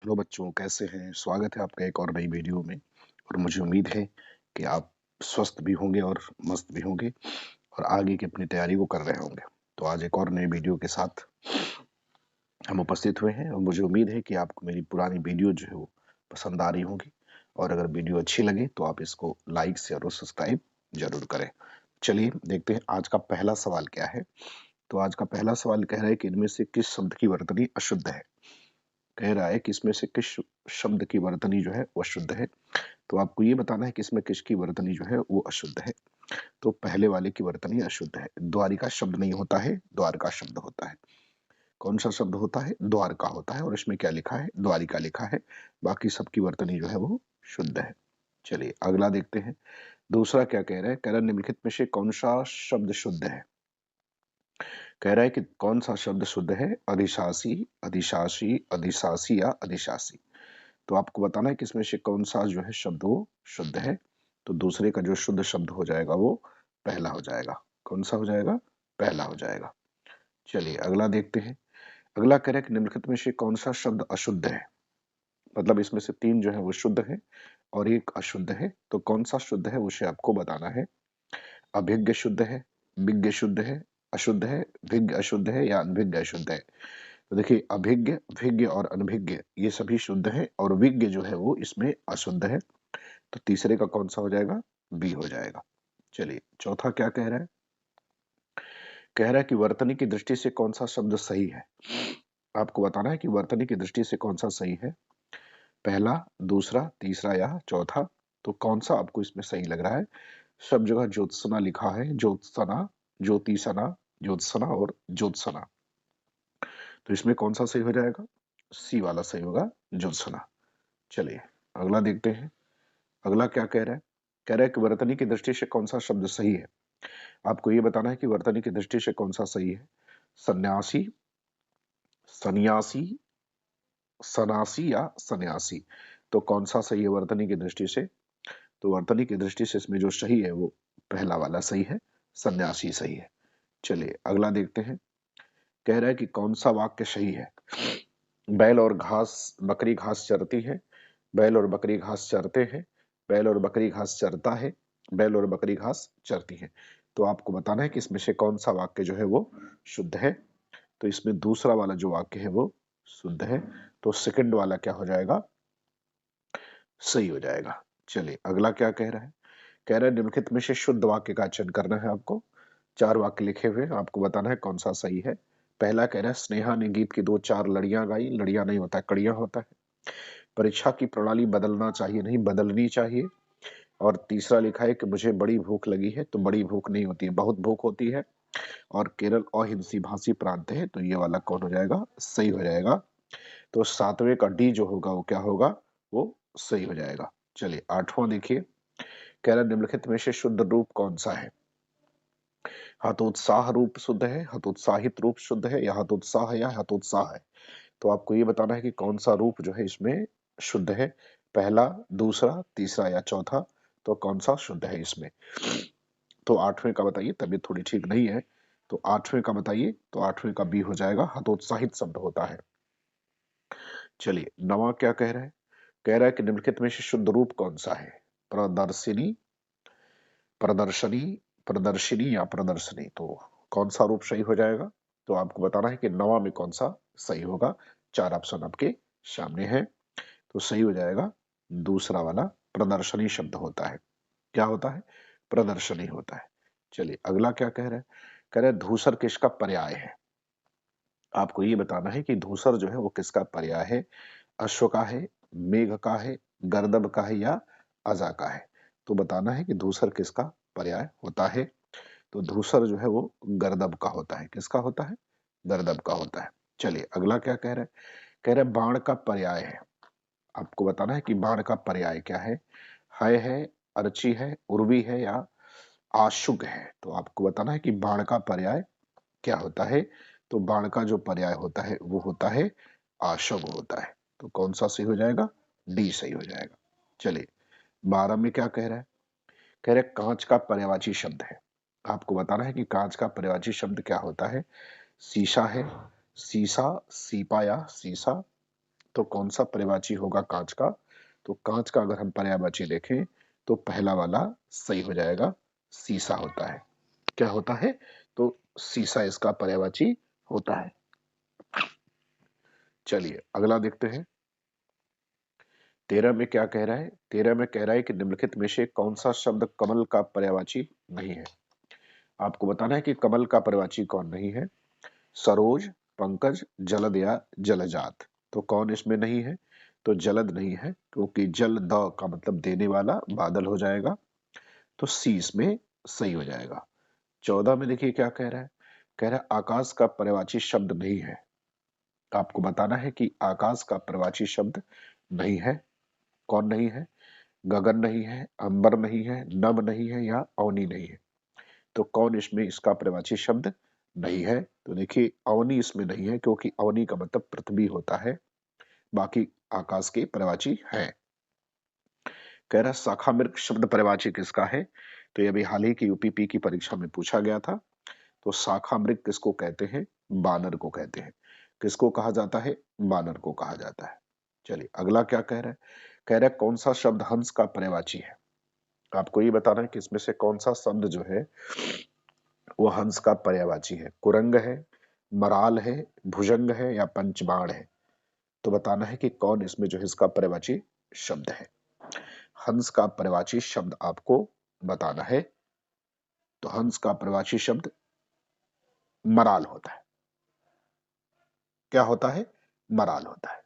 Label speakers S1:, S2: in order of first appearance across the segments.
S1: Hello बच्चों, कैसे हैं? स्वागत है आपका एक और नई वीडियो में। और मुझे उम्मीद है कि आप स्वस्थ भी होंगे और मस्त भी होंगे और आगे की अपनी तैयारी को कर रहे होंगे। तो आज एक और नई वीडियो के साथ हम उपस्थित हुए हैं और मुझे उम्मीद है कि आपको मेरी पुरानी वीडियो जो है वो पसंद आ रही होगी। और अगर वीडियो अच्छी लगे तो आप इसको लाइक शेयर और सब्सक्राइब जरूर करें। चलिए देखते हैं आज का पहला सवाल क्या है। तो आज का पहला सवाल कह रहा है कि इनमें से किस शब्द की वर्तनी अशुद्ध है। कह रहा है कि इसमें से किस शब्द की वर्तनी जो है वो शुद्ध है। तो आपको ये बताना है कि इसमें किसकी वर्तनी जो है वो अशुद्ध है। तो पहले वाले की वर्तनी अशुद्ध है। द्वारिका शब्द नहीं होता है, द्वारका शब्द होता है। कौन सा शब्द होता है? द्वारका होता है। और इसमें क्या लिखा है? द्वारिका लिखा है। बाकी सबकी वर्तनी जो है वो शुद्ध है। चलिए अगला देखते हैं। दूसरा क्या कह रहा है? कह रहा है निम्नलिखित में से कौन सा शब्द शुद्ध है। कह रहा है कि कौन सा शब्द शुद्ध है? अधिशासी, अधिशासी, अधिशासी या अधिशासी। तो आपको बताना है कि इसमें से कौन सा जो है शब्द वो शुद्ध है। तो दूसरे का जो शुद्ध शब्द हो जाएगा वो पहला हो जाएगा। कौन सा हो जाएगा? पहला हो जाएगा। चलिए अगला देखते हैं। अगला कह रहा है कि निम्नलिखित में से कौन सा शब्द अशुद्ध है। मतलब इसमें से तीन जो है वो शुद्ध है और एक अशुद्ध है। तो कौन सा शुद्ध है उसे आपको बताना है। अभिज्ञ शुद्ध है, विज्ञ शुद्ध है, अशुद्ध है, विज्ञ अशुद्ध है या अनभिज्ञ अशुद्ध है। तो देखिए अभिज्ञ, विज्ञ और अनभिज्ञ ये सभी शुद्ध है और विज्ञ जो है वो इसमें अशुद्ध है। तो तीसरे का कौन सा हो जाएगा? बी हो जाएगा। चलिए चौथा क्या कह रहा है? कह रहा है कि वर्तनी की दृष्टि से कौन सा शब्द सही है। आपको बताना है कि वर्तनी की दृष्टि से कौन सा सही है। पहला, दूसरा, तीसरा या चौथा। तो कौन सा आपको इसमें सही लग रहा है? सब जगह ज्योत्सना लिखा है। ज्योत्सना, ज्योतिषना, ज्योत्सना और ज्योत्सना। तो इसमें कौन सा सही हो जाएगा? सी वाला सही होगा, ज्योत्सना। चलिए अगला देखते हैं। अगला क्या कह रहा है? कह रहा है कि वर्तनी की दृष्टि से कौन सा शब्द सही है। आपको ये बताना है कि वर्तनी की दृष्टि से कौन सा सही है। सन्यासी, सन्यासी, सनासी या सन्यासी। तो कौन सा सही है वर्तनी की दृष्टि से? तो वर्तनी की दृष्टि से इसमें जो सही है वो पहला वाला सही है, सन्यासी सही है। चलिए अगला देखते हैं। कह रहा है कि कौन सा वाक्य सही है। बैल और घास, बकरी घास चरती है। बैल और बकरी घास चरते हैं। बैल और बकरी घास चरता है। बैल और बकरी घास चरती है। तो आपको बताना है कि इसमें से कौन सा वाक्य जो है वो शुद्ध है। तो इसमें दूसरा वाला जो वाक्य है वो शुद्ध है। तो सेकंड वाला क्या हो जाएगा? सही हो जाएगा। चलिए अगला क्या कह रहा है? कह रहा है निम्नलिखित में से शुद्ध वाक्य का चयन करना है आपको। चार वाक्य लिखे हुए हैं, आपको बताना है कौन सा सही है। पहला कह रहा है स्नेहा ने गीत की दो चार लड़ियां गाई। लड़ियां नहीं होता है, कड़ियां होता है। परीक्षा की प्रणाली बदलना चाहिए, नहीं बदलनी चाहिए। और तीसरा लिखा है कि मुझे बड़ी भूख लगी है। तो बड़ी भूख नहीं होती है, बहुत भूख होती है। और केरल अहिंसी भाषी प्रांत है। तो ये वाला कौन हो जाएगा? सही हो जाएगा। तो सातवें का डी जो होगा वो क्या होगा? वो सही हो जाएगा। चलिए आठवां देखिए। कह रहा है निम्नलिखित में से शुद्ध रूप कौन सा है। हतोत्साह रूप शुद्ध है, हतोत्साहित रूप शुद्ध है या हतोत्साह या हतोत्साह है। तो आपको ये बताना है कि कौन सा रूप जो है इसमें शुद्ध है। पहला, दूसरा, तीसरा या चौथा। तो कौन सा शुद्ध है इसमें? तो आठवें का बताइए, तबीयत थोड़ी ठीक नहीं है। तो आठवें का बताइए। तो आठवें का बी हो जाएगा, हतोत्साहित शब्द होता है। चलिए नवा क्या कह रहा है? कह रहा है कि निम्नलिखित में से शुद्ध रूप कौन सा है। प्रदर्शिनी, प्रदर्शनी, प्रदर्शिनी या प्रदर्शनी। तो कौन सा रूप सही हो जाएगा? तो आपको बताना है कि नवा में कौन सा सही होगा। चार ऑप्शन आपके सामने है। तो सही हो जाएगा दूसरा वाला, प्रदर्शनी शब्द होता है। क्या होता है? प्रदर्शनी होता है। चलिए अगला क्या कह रहा है? कह रहा है धूसर किसका पर्याय है। आपको ये बताना है कि धूसर जो है वो किसका पर्याय है। अश्व का है, मेघ का है, गर्दभ का है या अजा का है। तो बताना है कि धूसर किसका पर्याय होता है। तो धूसर जो है वो गर्दभ का होता है। किसका होता है? गर्दभ का होता है। चलिए अगला क्या कह रहा है? कह रहा है बाण का पर्याय है। आपको बताना है कि बाण का पर्याय क्या है, अर्ची है, उर्वी है या आशुक है। तो आपको बताना है कि बाण का पर्याय क्या होता है। तो बाण का जो पर्याय होता है वो होता है आशुक होता है। तो कौन सा सही हो जाएगा? डी सही हो जाएगा। चलिए 12 में क्या कह रहा है? कह रहे कांच का पर्यायवाची शब्द है। आपको बताना है कि कांच का पर्यायवाची शब्द क्या होता है। शीशा है, सीसा, सीपा या सीसा। तो कौन सा पर्यायवाची होगा कांच का? तो कांच का अगर हम पर्यायवाची देखें तो पहला वाला सही हो जाएगा, सीसा होता है। क्या होता है? तो सीसा इसका पर्यायवाची होता है। चलिए अगला देखते हैं। 13 में क्या कह रहा है? 13 में कह रहा है कि निम्नलिखित में से कौन सा शब्द कमल का पर्यायवाची नहीं है? आपको बताना है कि कमल का पर्यायवाची कौन नहीं है। सरोज, पंकज, जलद या जलजात। तो कौन इसमें नहीं है? तो जलद नहीं है, क्योंकि जल द का मतलब देने वाला बादल हो जाएगा। तो सी इसमें सही हो जाएगा। 14 में देखिए क्या कह रहा है? कह रहा है आकाश का पर्यायवाची शब्द नहीं है। आपको बताना है कि आकाश का पर्यायवाची शब्द नहीं है। कौन नहीं है? गगन नहीं है, अंबर नहीं है, नभ नहीं है या अवनी नहीं है। तो कौन इसमें इसका पर्यायवाची शब्द नहीं है? तो देखिए अवनी इसमें नहीं है, क्योंकि अवनी का मतलब पृथ्वी होता है। बाकी आकाश के पर्यायवाची है। कह रहा शाखा मृग शब्द पर्यायवाची किसका है? तो ये अभी हाल ही की यूपीपी की परीक्षा में पूछा गया था। तो शाखा मृग किसको कहते हैं? बानर को कहते हैं। किसको कहा जाता है? बानर को कहा जाता है। चलिए अगला क्या कह रहा है? कह रहा है कौन सा शब्द हंस का पर्यायवाची है? आपको ये बताना है कि इसमें से कौन सा शब्द जो है वो हंस का पर्यायवाची है। कुरंग है, मराल है, भुजंग है या पंचबाण है। तो बताना है कि कौन इसमें जो है इसका पर्यायवाची शब्द है। हंस का पर्यायवाची शब्द आपको बताना है। तो हंस का पर्यायवाची शब्द मराल होता है। क्या होता है? मराल होता है।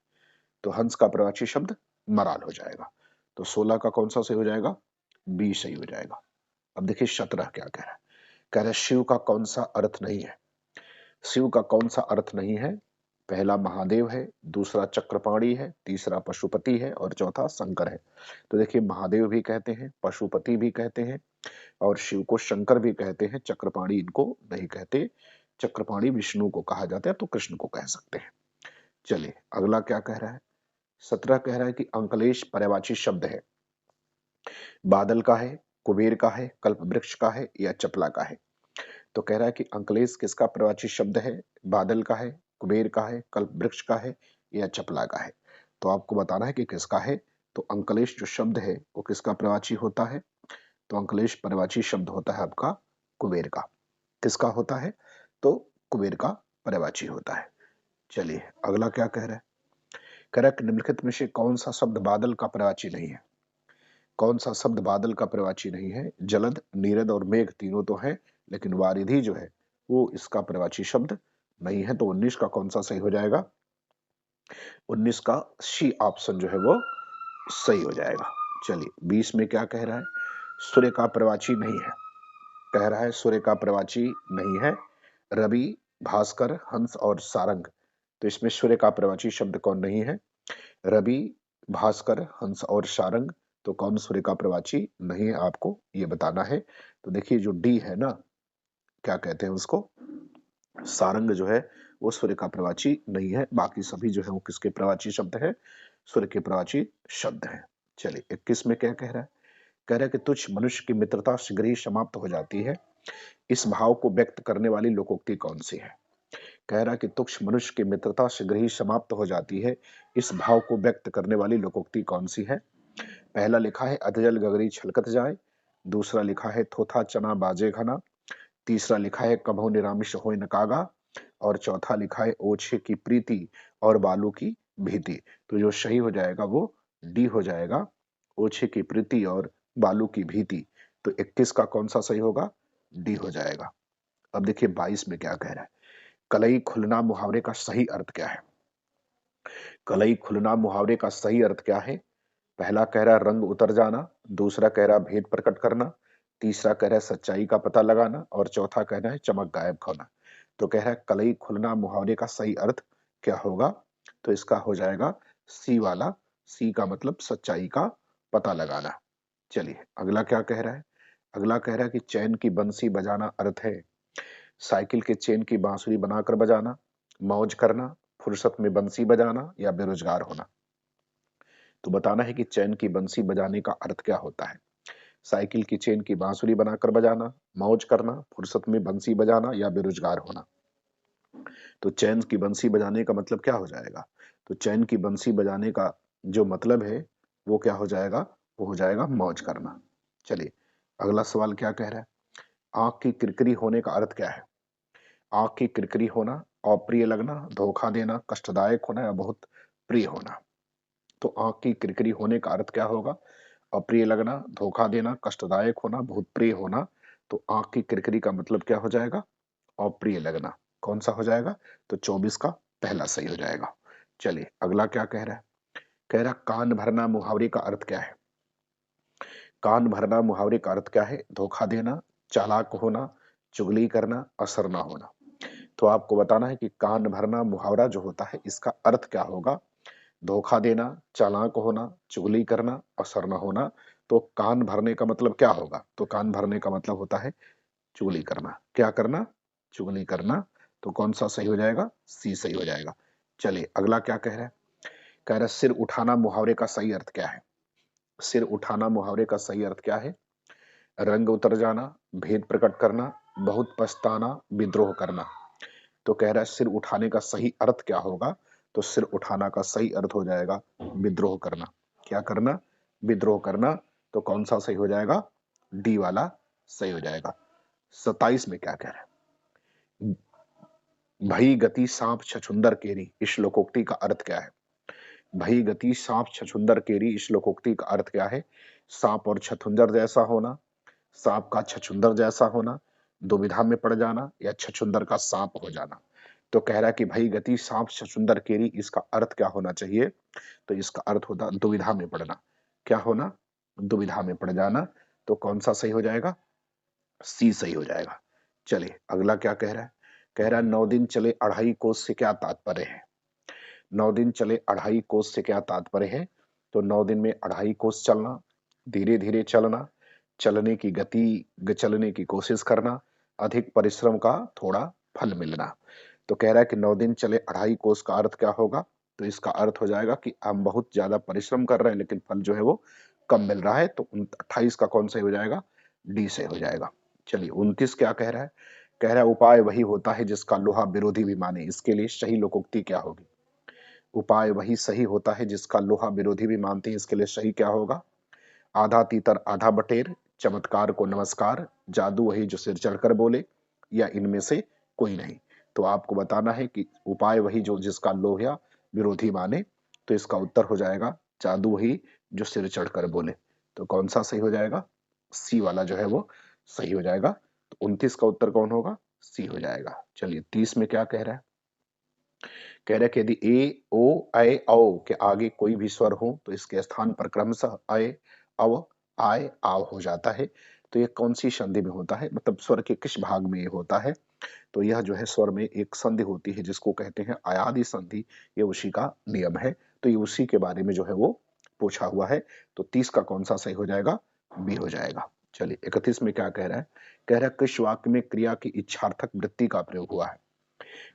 S1: तो हंस का पर्यायवाची शब्द मराल हो जाएगा। तो 16 का कौन सा सही हो जाएगा? बी सही हो जाएगा। अब देखिए 17 क्या कह रहा है? कह रहा है शिव का कौन सा अर्थ नहीं है? शिव का कौन सा अर्थ नहीं है? पहला महादेव है, दूसरा चक्रपाणी है, तीसरा पशुपति है और चौथा शंकर है। तो देखिए महादेव भी कहते हैं, पशुपति भी कहते हैं और शिव को शंकर भी कहते हैं। चक्रपाणी इनको नहीं कहते। चक्रपाणी विष्णु को कहा जाता है, तो कृष्ण को कह सकते हैं। चलिए अगला क्या कह रहा है? 17 कह रहा है कि अंकलेश पर्यायवाची शब्द है। बादल का है, कुबेर का है, कल्प वृक्ष का है या चपला का है। तो कह रहा है कि अंकलेश किसका पर्यायवाची शब्द है? बादल का है, कुबेर का है, कल्प वृक्ष का है या चपला का है। तो आपको बताना है कि किसका है। तो अंकलेश जो शब्द है वो किसका पर्यायवाची होता है? तो अंकलेश पर्यायवाची शब्द होता है आपका कुबेर का। किसका होता है? तो कुबेर का पर्यायवाची होता है। चलिए अगला क्या कह रहा है? कह रहा है कि निम्नलिखित में से कौन सा शब्द बादल का पर्यायवाची नहीं है? कौन सा शब्द बादल का पर्यायवाची नहीं है? जलद, नीरद और मेघ तीनों तो है, लेकिन वारिधि जो है वो इसका पर्यायवाची शब्द नहीं है। तो 19 का कौन सा सही हो जाएगा? 19 का सी ऑप्शन जो है वो सही हो जाएगा। चलिए 20 में क्या कह रहा है? सूर्य का पर्यायवाची नहीं है। कह रहा है सूर्य का पर्यायवाची नहीं है। रवि, भास्कर, हंस और सारंग। तो इसमें सूर्य का पर्यायवाची शब्द कौन नहीं है? रवि, भास्कर, हंस और सारंग। तो कौन सूर्य का पर्यायवाची नहीं है, आपको ये बताना है। तो देखिए जो डी है ना, क्या कहते हैं उसको? सारंग जो है वो सूर्य का पर्यायवाची नहीं है। बाकी सभी जो है वो किसके पर्यायवाची शब्द है? सूर्य के पर्यायवाची शब्द है। चलिए 21 में क्या कह रहा है? कह रहा है कि तुच्छ मनुष्य की मित्रता शीघ्र ही समाप्त हो जाती है। इस भाव को व्यक्त करने वाली लोकोक्ति कौन सी है? कह रहा है कि तुच्छ मनुष्य की मित्रता शीघ्र ही समाप्त हो जाती है। इस भाव को व्यक्त करने वाली लोकोक्ति कौन सी है? पहला लिखा है अधजल गगरी छलकत जाए, दूसरा लिखा है थोथा चना बाजे घना, तीसरा लिखा है कभो निरामिष होय न कागा और चौथा लिखा है ओछे की प्रीति और बालू की भीति। तो जो सही हो जाएगा वो डी हो जाएगा, ओछे की प्रीति और बालू की भीति। तो 21 का कौन सा सही होगा? डी हो जाएगा। अब देखिए 22 में क्या कह रहा है? कलई खुलना मुहावरे का सही अर्थ क्या है? कलई खुलना मुहावरे का सही अर्थ क्या है? पहला कह रहा है रंग उतर जाना, दूसरा कह रहा है भेद प्रकट करना, तीसरा कह रहा है सच्चाई का पता लगाना और चौथा कह रहा है चमक गायब होना। तो कह रहा है कलई खुलना मुहावरे का सही अर्थ क्या होगा? तो इसका हो जाएगा सी वाला। सी का मतलब सच्चाई का पता लगाना। चलिए अगला क्या कह रहा है? अगला कह रहा है कि चैन की बंसी बजाना अर्थ है साइकिल के चेन की बांसुरी बनाकर बजाना, मौज करना, फुर्सत में बंसी बजाना या बेरोजगार होना। तो बताना है कि चैन की बंसी बजाने का अर्थ क्या होता है? साइकिल की चेन की बांसुरी बनाकर बजाना, मौज करना, फुर्सत में बंसी बजाना या बेरोजगार होना। तो चैन की बंसी बजाने का मतलब क्या हो जाएगा? तो चैन की बंसी बजाने का जो मतलब है वो क्या हो जाएगा, वो हो जाएगा मौज करना। चलिए अगला सवाल क्या कह रहा है, आंख की किरकिरी होने का अर्थ क्या है। आंख की किरकिरी होना, अप्रिय लगना, धोखा देना, कष्टदायक होना या बहुत प्रिय होना। तो आंख की किरकिरी होने का अर्थ क्या होगा, अप्रिय लगना, धोखा देना, कष्टदायक होना, बहुत प्रिय होना। तो आंख की किरकिरी का मतलब क्या हो जाएगा, अप्रिय लगना। कौन सा हो जाएगा, तो 24 का पहला सही हो जाएगा। चलिए अगला क्या कह रहा है, कह रहा कान भरना मुहावरे का अर्थ क्या है। कान भरना मुहावरे का अर्थ क्या है, धोखा देना, चालाक होना, चुगली करना, असर ना होना। तो आपको बताना है कि कान भरना मुहावरा जो होता है इसका अर्थ क्या होगा, धोखा देना, चालाक होना, चुगली करना, असर न होना। तो कान भरने का मतलब क्या होगा, तो कान भरने का मतलब होता है चुगली करना। क्या करना, चुगली करना। तो कौन सा सही हो जाएगा, सी सही हो जाएगा। चलिए अगला क्या कह रहा है, कह रहा है सिर उठाना मुहावरे का सही अर्थ क्या है। सिर उठाना मुहावरे का सही अर्थ क्या है, रंग उतर जाना, भेद प्रकट करना, बहुत पछताना, विद्रोह करना। तो कह रहा है सिर उठाने का सही अर्थ क्या होगा, तो सिर उठाना का सही अर्थ हो जाएगा विद्रोह करना। क्या करना, विद्रोह करना। तो कौन सा सही हो जाएगा, डी वाला सही हो जाएगा। 27 में क्या कह रहा है, भई गति सांप छछुंदर केरी, इस लोकोक्ति का अर्थ क्या है। भई गति सांप छछुंदर केरी, इस लोकोक्ति का अर्थ क्या है, सांप और छछुंदर जैसा होना, सांप का छछुंदर जैसा होना, दुविधा में पड़ जाना, या छछुंदर का सांप हो जाना। तो कह रहा है कि भाई गति सांप छछुंदर केरी, इसका अर्थ क्या होना चाहिए, तो इसका अर्थ होता दुविधा में पड़ना। क्या होना, दुविधा में पड़ जाना। तो कौन सा सही हो जाएगा, सी सही हो जाएगा। चलिए अगला क्या कह रहा है, कह रहा है 9 दिन चले अढ़ाई कोस से क्या तात्पर्य है। 9 दिन चले अढ़ाई कोस से क्या तात्पर्य है। तो 9 दिन में अढ़ाई कोस चलना, धीरे धीरे चलना, चलने की गति, चलने की कोशिश करना, अधिक परिश्रम का थोड़ा फल मिलना। तो कह रहा है कि 9 दिन चले अढ़ाई कोस का अर्थ क्या होगा, तो इसका अर्थ हो जाएगा कि हम बहुत ज्यादा परिश्रम कर रहे हैं लेकिन फल जो है वो कम मिल रहा है। तो 28 का कौन सही हो जाएगा, डी से हो जाएगा। चलिए 29 क्या कह रहा है, कह रहा है उपाय वही होता है जिसका लोहा विरोधी भी माने, इसके लिए सही लोकोक्ति क्या होगी। उपाय वही सही होता है जिसका लोहा विरोधी भी मानते हैं, इसके लिए सही क्या होगा, आधा तीतर आधा बटेर, चमत्कार को नमस्कार, जादू वही जो सिर चढ़कर बोले, या इनमें से कोई नहीं। तो आपको बताना है कि उपाय वही जो जिसका लोहा विरोधी माने, तो इसका उत्तर हो जाएगा जादू वही जो सिर चढ़कर बोले। तो कौन सा सही हो जाएगा, सी वाला जो है वो सही हो जाएगा। तो 29 का उत्तर कौन होगा, सी हो जाएगा। चलिए 30 में क्या कह रहा है, कह रहा है कि यदि ए ओ ऐ औ के आगे कोई भी स्वर हो तो इसके स्थान पर क्रमशः अय अव आय आव हो जाता है। तो ये कौन सी संधि में होता है, मतलब स्वर के किस भाग में ये होता है। तो यह जो है स्वर में एक संधि होती है जिसको कहते हैं अयादि संधि, ये उसी का नियम है। तो ये उसी के बारे में जो है वो पूछा हुआ है। तो 30 का कौन सा सही हो जाएगा, बी हो जाएगा। चलिए 31 में क्या कह रहा है, कह रहा है किस वाक्य में क्रिया की इच्छार्थक वृत्ति का प्रयोग हुआ है।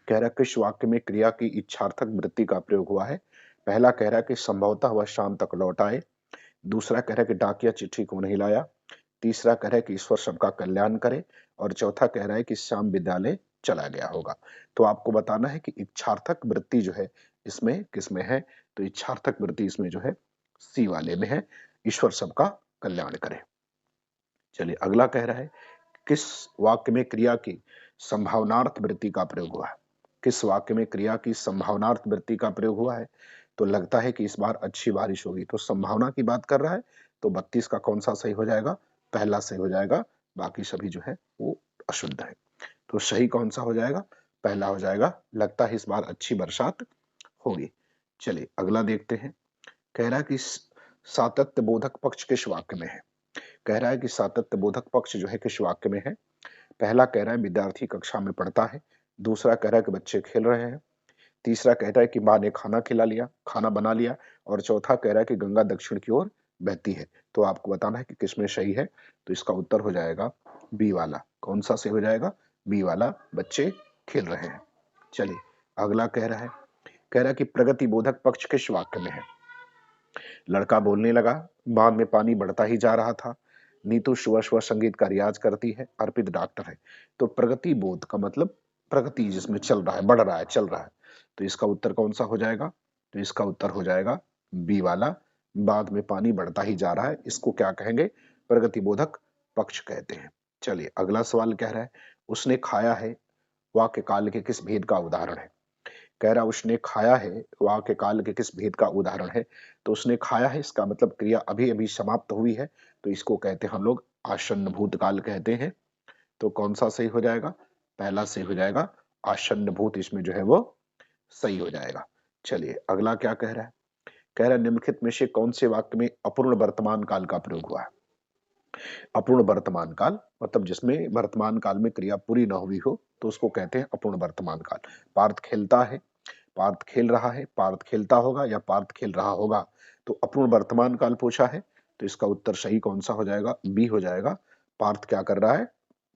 S1: कह रहा है किस वाक्य में क्रिया की इच्छार्थक वृत्ति का प्रयोग हुआ है। पहला कह रहा है कि संभवतः वह शाम तक लौट आए, दूसरा कह रहा है कि डाकिया चिट्ठी को नहीं लाया, तीसरा कह रहा है कि ईश्वर सबका कल्याण करे, और चौथा कह रहा है कि श्याम विद्यालय चला गया होगा। तो आपको बताना है कि इच्छार्थक वृत्ति जो है इसमें किसमें है, तो इच्छार्थक वृत्ति इसमें जो है सी वाले में है, ईश्वर सबका कल्याण करे। चलिए अगला कह रहा है किस वाक्य में क्रिया की संभावनार्थ वृत्ति का प्रयोग हुआ है। किस वाक्य में क्रिया की संभावनार्थ वृत्ति का प्रयोग हुआ है, तो लगता है कि इस बार अच्छी बारिश होगी, तो संभावना की बात कर रहा है। तो 32 का कौन सा सही हो जाएगा, पहला सही हो जाएगा, बाकी सभी जो है वो अशुद्ध है। तो सही कौन सा हो जाएगा, पहला हो जाएगा, लगता है इस बार अच्छी बरसात होगी। चलिए अगला देखते हैं, कह रहा है कि सातत्य बोधक पक्ष किस वाक्य में है। कह रहा है कि सातत्य बोधक पक्ष जो है किस वाक्य में है। पहला कह रहा है विद्यार्थी कक्षा में पढ़ता है, दूसरा कह रहा है कि बच्चे खेल रहे हैं, तीसरा कहता है कि माँ ने खाना खिला लिया, खाना बना लिया, और चौथा कह रहा है कि गंगा दक्षिण की ओर बहती है। तो आपको बताना है कि किसमें सही है। तो इसका उत्तर हो जाएगा बी वाला। कौन सा सही हो जाएगा, बी वाला, बच्चे खेल रहे हैं। चलिए अगला कह रहा है, कह रहा है कि प्रगति बोधक पक्ष किस वाक्य में है। लड़का बोलने लगा, बांध में पानी बढ़ता ही जा रहा था, नीतू सुबह सुबह संगीत का रियाज करती है, अर्पित डॉक्टर है। तो प्रगति बोध का मतलब प्रगति जिसमें चल रहा है, बढ़ रहा है, चल रहा है। तो इसका उत्तर कौन सा हो जाएगा, तो इसका उत्तर हो जाएगा बी वाला, बाद में पानी बढ़ता ही जा रहा है, इसको क्या कहेंगे, प्रगतिबोधक पक्ष कहते हैं। चलिए अगला सवाल कह रहा है उसने खाया है वाक्य काल के किस भेद का उदाहरण है। कह रहा उसने खाया है वाक्य काल के किस भेद का उदाहरण है। तो उसने खाया है इसका मतलब क्रिया अभी अभी समाप्त हुई है, तो इसको कहते हैं हम लोग आसन्न भूतकाल कहते हैं। तो कौन सा सही हो जाएगा, पहला सही हो जाएगा, आसन्न भूत इसमें जो है वो सही हो जाएगा। चलिए अगला क्या कह रहा है, कह रहा है निम्नलिखित में से कौन से वाक्य में अपूर्ण वर्तमान काल का प्रयोग हुआ है। अपूर्ण वर्तमान काल मतलब जिसमें वर्तमान काल में क्रिया पूरी न हुई हो तो उसको कहते हैं अपूर्ण वर्तमान काल। पार्थ खेलता है, पार्थ खेल रहा है, पार्थ खेलता होगा या पार्थ खेल रहा होगा, तो अपूर्ण वर्तमान काल पूछा है, तो इसका उत्तर सही कौन सा हो जाएगा, बी हो जाएगा। पार्थ क्या कर रहा है,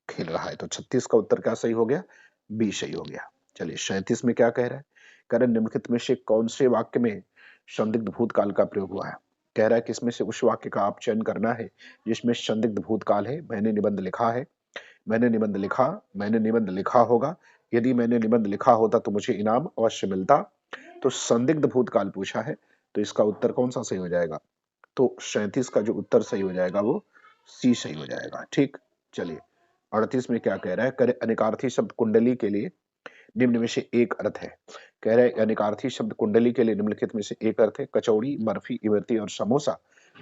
S1: खेल रहा है। तो 36 का उत्तर क्या सही हो गया, बी सही हो गया। चलिए 37 में क्या कह रहा है, कह रहा है निम्नलिखित में से कौन से वाक्य में संदिग्ध भूतकाल का प्रयोग हुआ है। कह रहा है कि इसमें से उस वाक्य का आप चयन करना है जिसमें संदिग्ध भूतकाल है। मैंने निबंध लिखा है, मैंने निबंध लिखा, मैंने निबंध लिखा होगा, यदि मैंने निबंध लिखा होता तो मुझे इनाम अवश्य मिलता। तो संदिग्ध भूतकाल पूछा है, तो इसका उत्तर कौन सा सही हो जाएगा, तो 37 का जो उत्तर सही हो जाएगा वो सी सही हो जाएगा। ठीक, चलिए 38 में क्या कह रहा है, करे अनेकार्थी शब्द कुंडली के लिए निम्न में से एक अर्थ है। कह रहे हैं अनेकार्थी शब्द कुंडली के लिए निम्नलिखित में से एक अर्थ है, कचौड़ी, बर्फी, इमरती और समोसा।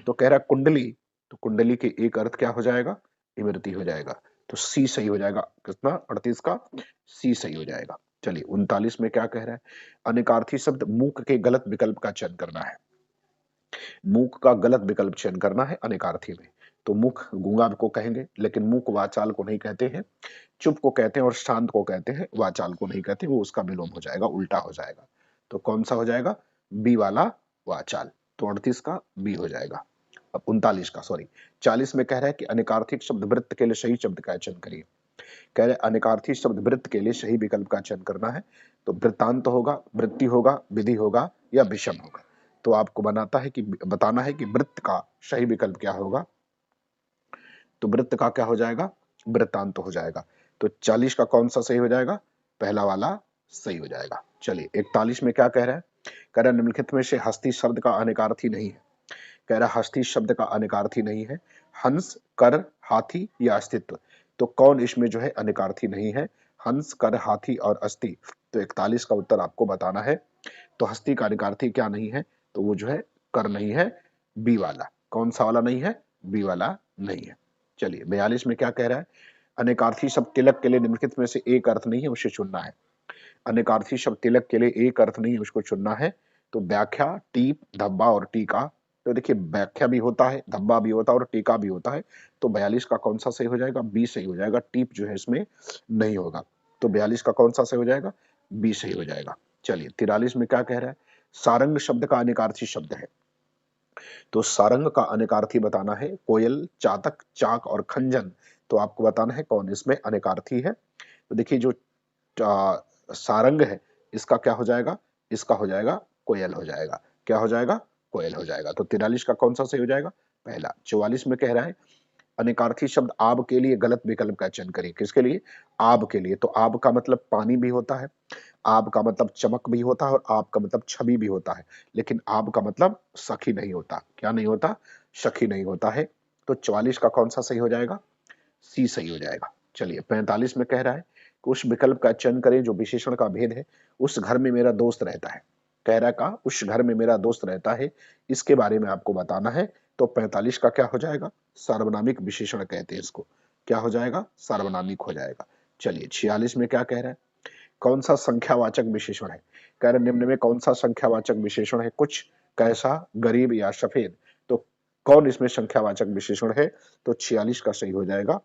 S1: तो कह रहा है कुंडली, तो कुंडली के एक अर्थ क्या हो जाएगा, इमरती हो जाएगा। तो सी सही हो जाएगा, कितना 38 का सी सही हो जाएगा। चलिए 39 में क्या कह रहा है, अनेकार्थी शब्द मूक के गलत विकल्प का चयन करना है। मूक का गलत विकल्प चयन करना है अनेकार्थी में। तो मुख गूंगा को कहेंगे, लेकिन मूक वाचाल को नहीं कहते हैं, चुप को कहते हैं और शांत को कहते हैं, वाचाल को नहीं कहते, वो उसका विलोम हो जाएगा, उल्टा हो जाएगा। तो कौन सा हो जाएगा, बी वाला वाचाल। तो 38 का बी हो जाएगा। अब 39 का, सॉरी 40 में कह रहा है कि अनेकार्थिक शब्द वृत्त के लिए सही शब्द का चयन करिए। कह रहे अनेकार्थी शब्द वृत्त के लिए सही विकल्प का चयन करना है। तो वृत्तांत होगा, वृत्ति होगा, विधि होगा या विषम होगा। तो आपको बताना है कि वृत्त का सही विकल्प क्या होगा। तो वृत्त का क्या हो जाएगा, वृत्तांत हो जाएगा। तो 40 का कौन सा सही हो जाएगा, पहला वाला सही हो जाएगा। चलिए 41 में क्या कह रहा है, कह रहा है निम्नलिखित में से हस्ती शब्द का अनेकार्थी नहीं है। कह रहा है हस्ती शब्द का अनेकार्थी नहीं है, हंस, कर, हाथी या अस्तित्व। तो कौन इसमें जो है अनेकार्थी नहीं है, हंस, कर, हाथी और अस्थि। तो 41 का उत्तर आपको बताना है। तो हस्ती का अनेकार्थी क्या नहीं है, तो वो जो है कर नहीं है, बी वाला। कौन सा वाला नहीं है, बी वाला नहीं है। चलिए 42 में क्या कह रहा है, अनेकार्थी शब्द तिलक के लिए निम्नलिखित में से एक अर्थ नहीं है, उसे चुनना है। अनेकार्थी शब्द तिलक के लिए एक अर्थ नहीं है, उसको चुनना है। तो व्याख्या, टीप, धब्बा और टीका। तो देखिए व्याख्या भी होता है, धब्बा भी होता है और टीका भी होता है। तो 42 का कौन सा सही हो जाएगा, बी सही हो जाएगा। टीप जो है इसमें नहीं होगा। तो 42 का कौन सा सही हो जाएगा, बी सही हो जाएगा। चलिए 43 में क्या कह रहा है, सारंग शब्द का अनेकार्थी शब्द है। तो सारंग का अनेकार्थी बताना है, कोयल, चातक, चाक और खंजन। तो आपको बताना है कौन इसमें अनेकार्थी है। तो देखिए जो सारंग है इसका क्या हो जाएगा, इसका हो जाएगा कोयल हो जाएगा। क्या हो जाएगा, कोयल हो जाएगा। तो 43 का कौन सा सही हो जाएगा, पहला। 44 में कह रहा है अनेकार्थी शब्द आब के लिए गलत विकल्प का चयन करिए। किसके लिए, आब के लिए। तो आब का मतलब पानी भी होता है, आब का मतलब चमक भी होता है और आब का मतलब छवि भी होता है, लेकिन आब का मतलब सखी नहीं होता। क्या नहीं होता, सखी नहीं होता है। तो 44 का कौन सा सही हो जाएगा, सी सही हो जाएगा। चलिए 45 में कह रहा है कि उस विकल्प का चयन करें जो विशेषण का भेद है। उस घर में मेरा दोस्त रहता है। कह रहा का उस घर में मेरा दोस्त रहता है, इसके बारे में आपको बताना है। तो 45 का क्या हो जाएगा, सार्वनामिक विशेषण कहते हैं इसको। क्या हो जाएगा, सार्वनामिक हो जाएगा। चलिए 46 में क्या कह रहा है, कौन सा संख्यावाचक विशेषण है। कह रहे निम्न में कौन सा संख्यावाचक विशेषण है, कुछ, कैसा, गरीब या सफेद। तो कौन इसमें संख्यावाचक विशेषण है। तो 46 का सही हो जाएगा,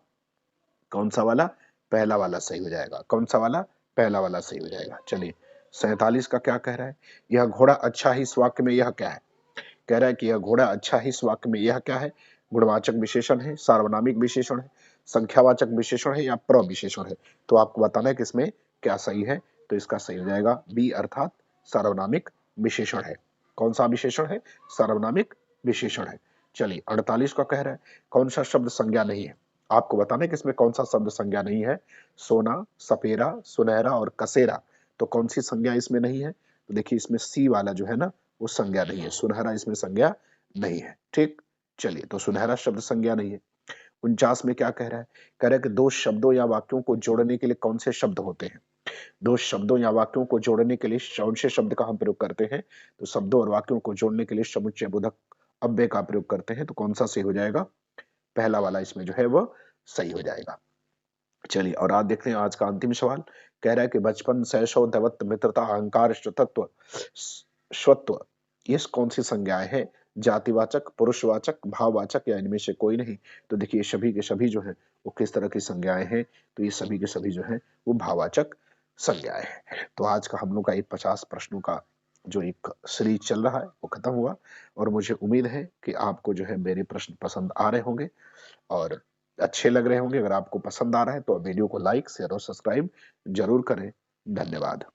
S1: कौन सा वाला, पहला वाला सही हो जाएगा। कौन सा वाला, पहला वाला सही हो जाएगा। चलिए 47 का क्या कह रहा है, यह घोड़ा अच्छा ही इस वाक्य में यह क्या है। कह रहा है कि यह घोड़ा अच्छा ही इस वाक्य में यह क्या है, गुणवाचक विशेषण है, सार्वनामिक विशेषण है, संख्यावाचक विशेषण है या प्रविशेषण है। तो आपको बताना है कि इसमें क्या सही है। तो इसका सही हो जाएगा बी अर्थात सार्वनामिक विशेषण है। कौन सा विशेषण है, सार्वनामिक विशेषण है। चलिए 48 का कह रहा है कौन सा शब्द संज्ञा नहीं है। आपको बताना है कि इसमें कौन सा शब्द संज्ञा नहीं है, सोना, सपेरा, सुनहरा और कसेरा। तो कौन सी संज्ञा इसमें नहीं है, तो देखिए इसमें सी वाला जो है ना वो संज्ञा नहीं है, सुनहरा इसमें संज्ञा नहीं है। ठीक, चलिए, तो सुनहरा शब्द संज्ञा नहीं है। 49 में क्या कह रहा है? कह रहा है कि दो शब्दों या वाक्यों को जोड़ने के लिए कौन से शब्द होते हैं? दो शब्दों या वाक्यों को जोड़ने के लिए कौन से शब्द का हम प्रयोग करते हैं? तो शब्दों और वाक्यों को जोड़ने के लिए समुच्चय बोधक अव्यय का प्रयोग करते हैं। तो कौन सा सही हो जाएगा? पहला वाला इसमें जो है वो सही हो जाएगा। चलिए, और आज देखते हैं आज का अंतिम सवाल। कह रहा है कि बचपन, शैशव, दैवत्व, मित्रता, अहंकार, श्रुतत्व, स्वत्व, ये कौन सी संज्ञाएं हैं? जातिवाचक, पुरुषवाचक, भाववाचक या इनमें से कोई नहीं? तो देखिए सभी के सभी जो है वो किस तरह की संज्ञाएं हैं? तो ये सभी के सभी जो है वो भाववाचक संज्ञाएं हैं। तो आज का हम लोग का एक 50 प्रश्नों का जो एक सीरीज चल रहा है वो खत्म हुआ, और मुझे उम्मीद है कि आपको जो है मेरे प्रश्न पसंद आ रहे होंगे और अच्छे लग रहे होंगे। अगर आपको पसंद आ रहा है तो वीडियो को लाइक, शेयर और सब्सक्राइब जरूर करें। धन्यवाद।